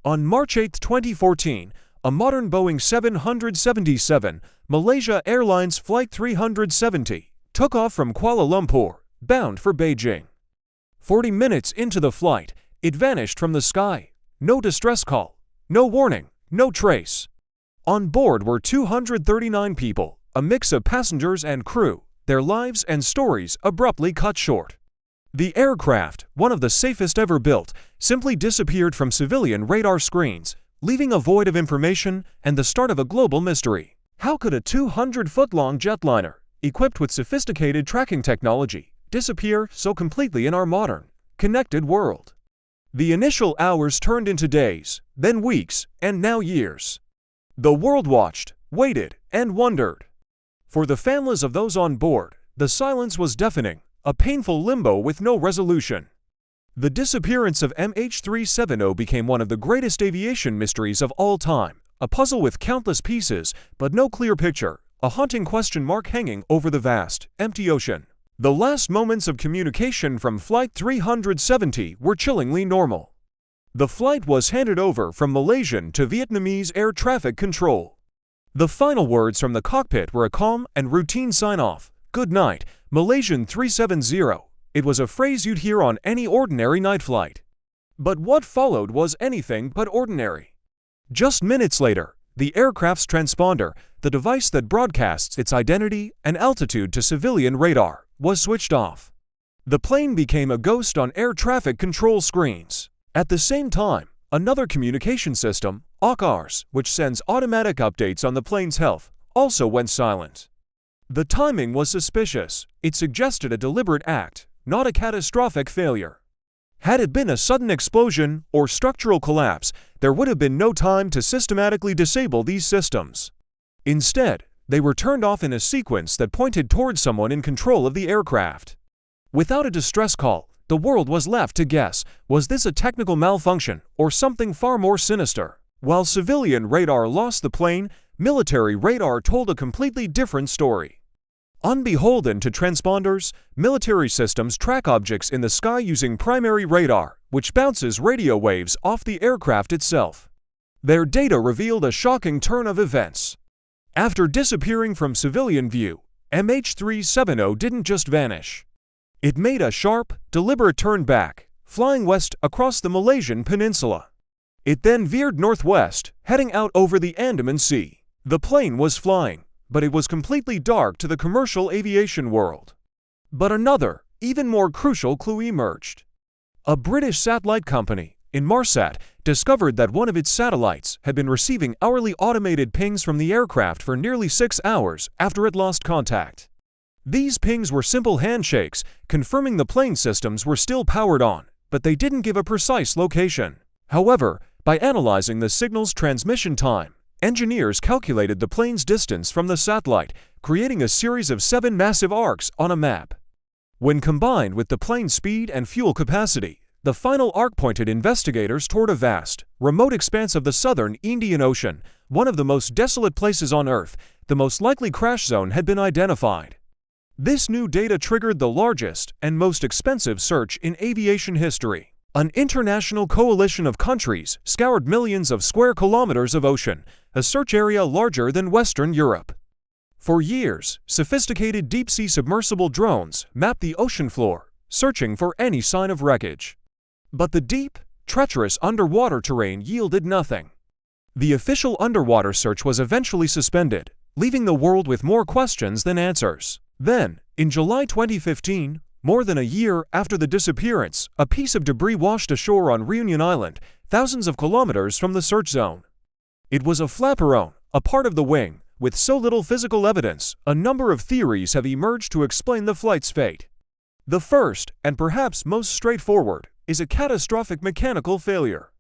On March 8, 2014, a modern Boeing 777 Malaysia Airlines Flight 370 took off from Kuala Lumpur, bound for Beijing. 40 minutes into the flight, it vanished from the sky. No distress call, no warning, no trace. On board were 239 people, a mix of passengers and crew, their lives and stories abruptly cut short. The aircraft, one of the safest ever built, simply disappeared from civilian radar screens, leaving a void of information and the start of a global mystery. How could a 200-foot-long jetliner, equipped with sophisticated tracking technology, disappear so completely in our modern, connected world? The initial hours turned into days, then weeks, and now years. The world watched, waited, and wondered. For the families of those on board, the silence was deafening, a painful limbo with no resolution. The disappearance of MH370 became one of the greatest aviation mysteries of all time, a puzzle with countless pieces, but no clear picture, a haunting question mark hanging over the vast, empty ocean. The last moments of communication from Flight 370 were chillingly normal. The flight was handed over from Malaysian to Vietnamese air traffic control. The final words from the cockpit were a calm and routine sign-off. "Good night, Malaysian 370. It was a phrase you'd hear on any ordinary night flight. But what followed was anything but ordinary. Just minutes later, the aircraft's transponder, the device that broadcasts its identity and altitude to civilian radar, was switched off. The plane became a ghost on air traffic control screens. At the same time, another communication system, AUKARS, which sends automatic updates on the plane's health, also went silent. The timing was suspicious. It suggested a deliberate act, not a catastrophic failure. Had it been a sudden explosion or structural collapse, there would have been no time to systematically disable these systems. Instead, they were turned off in a sequence that pointed towards someone in control of the aircraft. Without a distress call, the world was left to guess, was this a technical malfunction or something far more sinister? While civilian radar lost the plane, military radar told a completely different story. Unbeholden to transponders, military systems track objects in the sky using primary radar, which bounces radio waves off the aircraft itself. Their data revealed a shocking turn of events. After disappearing from civilian view, MH370 didn't just vanish. It made a sharp, deliberate turn back, flying west across the Malaysian peninsula. It then veered northwest, heading out over the Andaman Sea. The plane was flying, but it was completely dark to the commercial aviation world. But another, even more crucial clue emerged. A British satellite company, Inmarsat, discovered that one of its satellites had been receiving hourly automated pings from the aircraft for nearly 6 hours after it lost contact. These pings were simple handshakes, confirming the plane systems were still powered on, but they didn't give a precise location. However, by analyzing the signal's transmission time, engineers calculated the plane's distance from the satellite, creating a series of 7 massive arcs on a map. When combined with the plane's speed and fuel capacity, the final arc pointed investigators toward a vast, remote expanse of the southern Indian Ocean, one of the most desolate places on Earth. The most likely crash zone had been identified. This new data triggered the largest and most expensive search in aviation history. An international coalition of countries scoured millions of square kilometers of ocean, a search area larger than Western Europe. For years, sophisticated deep-sea submersible drones mapped the ocean floor, searching for any sign of wreckage. But the deep, treacherous underwater terrain yielded nothing. The official underwater search was eventually suspended, leaving the world with more questions than answers. Then, in July 2015, more than a year after the disappearance, a piece of debris washed ashore on Reunion Island, thousands of kilometers from the search zone. It was a flaperon, a part of the wing. With so little physical evidence, a number of theories have emerged to explain the flight's fate. The first, and perhaps most straightforward, is a catastrophic mechanical failure.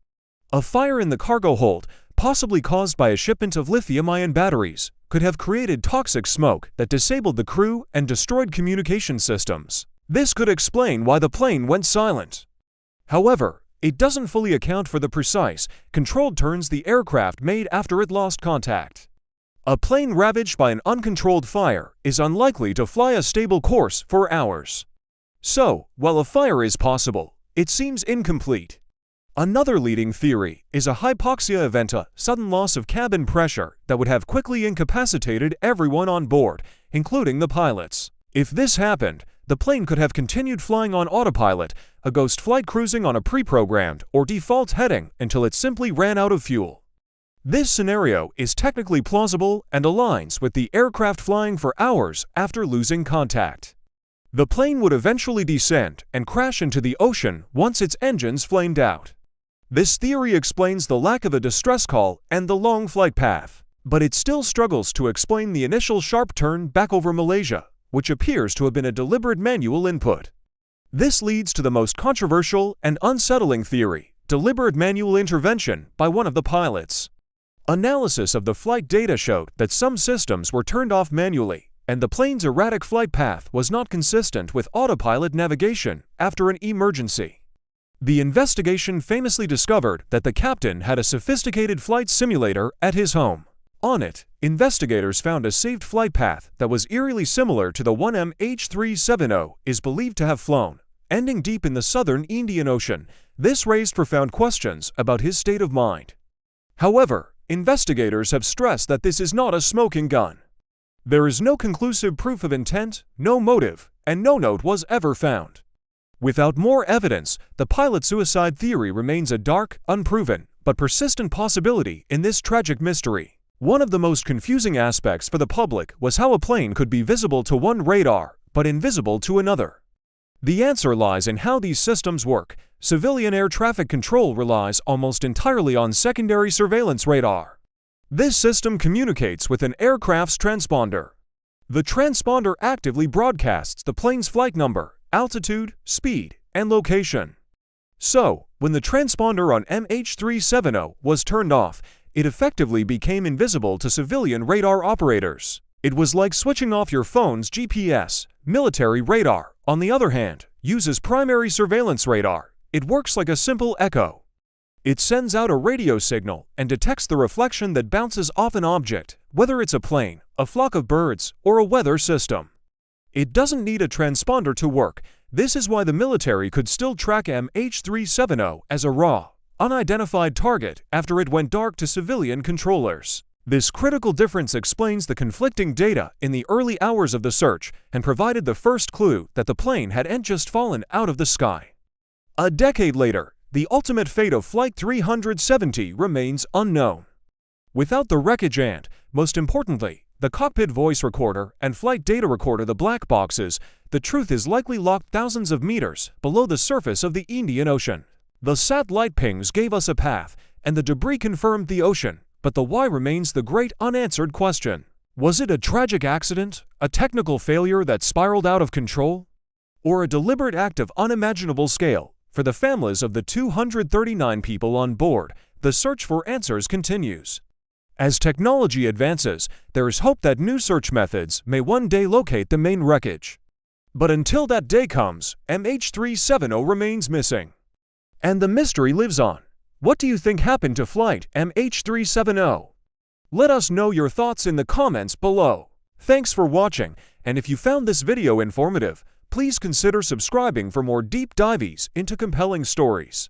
A fire in the cargo hold, possibly caused by a shipment of lithium-ion batteries, could have created toxic smoke that disabled the crew and destroyed communication systems. This could explain why the plane went silent. However, it doesn't fully account for the precise, controlled turns the aircraft made after it lost contact. A plane ravaged by an uncontrolled fire is unlikely to fly a stable course for hours. So, while a fire is possible, it seems incomplete. Another leading theory is a hypoxia event, a sudden loss of cabin pressure that would have quickly incapacitated everyone on board, including the pilots. If this happened, the plane could have continued flying on autopilot, a ghost flight cruising on a pre-programmed or default heading until it simply ran out of fuel. This scenario is technically plausible and aligns with the aircraft flying for hours after losing contact. The plane would eventually descend and crash into the ocean once its engines flamed out. This theory explains the lack of a distress call and the long flight path, but it still struggles to explain the initial sharp turn back over Malaysia, which appears to have been a deliberate manual input. This leads to the most controversial and unsettling theory: deliberate manual intervention by one of the pilots. Analysis of the flight data showed that some systems were turned off manually, and the plane's erratic flight path was not consistent with autopilot navigation after an emergency. The investigation famously discovered that the captain had a sophisticated flight simulator at his home. On it, investigators found a saved flight path that was eerily similar to the one MH370 is believed to have flown, ending deep in the southern Indian Ocean. This raised profound questions about his state of mind. However, investigators have stressed that this is not a smoking gun. There is no conclusive proof of intent, no motive, and no note was ever found. Without more evidence, the pilot suicide theory remains a dark, unproven, but persistent possibility in this tragic mystery. One of the most confusing aspects for the public was how a plane could be visible to one radar, but invisible to another. The answer lies in how these systems work. Civilian air traffic control relies almost entirely on secondary surveillance radar. This system communicates with an aircraft's transponder. The transponder actively broadcasts the plane's flight number, altitude, speed, and location. So, when the transponder on MH370 was turned off, it effectively became invisible to civilian radar operators. It was like switching off your phone's GPS. Military radar, on the other hand, uses primary surveillance radar. It works like a simple echo. It sends out a radio signal and detects the reflection that bounces off an object, whether it's a plane, a flock of birds, or a weather system. It doesn't need a transponder to work. This is why the military could still track MH370 as a raw, unidentified target after it went dark to civilian controllers. This critical difference explains the conflicting data in the early hours of the search and provided the first clue that the plane hadn't just fallen out of the sky. A decade later, the ultimate fate of Flight 370 remains unknown. Without the wreckage and, most importantly, the cockpit voice recorder and flight data recorder, the black boxes, the truth is likely locked thousands of meters below the surface of the Indian Ocean. The satellite pings gave us a path, and the debris confirmed the ocean, but the why remains the great unanswered question. Was it a tragic accident, a technical failure that spiraled out of control, or a deliberate act of unimaginable scale? For the families of the 239 people on board, the search for answers continues. As technology advances, there is hope that new search methods may one day locate the main wreckage. But until that day comes, MH370 remains missing. And the mystery lives on. What do you think happened to Flight MH370? Let us know your thoughts in the comments below. Thanks for watching, and if you found this video informative, please consider subscribing for more deep dives into compelling stories.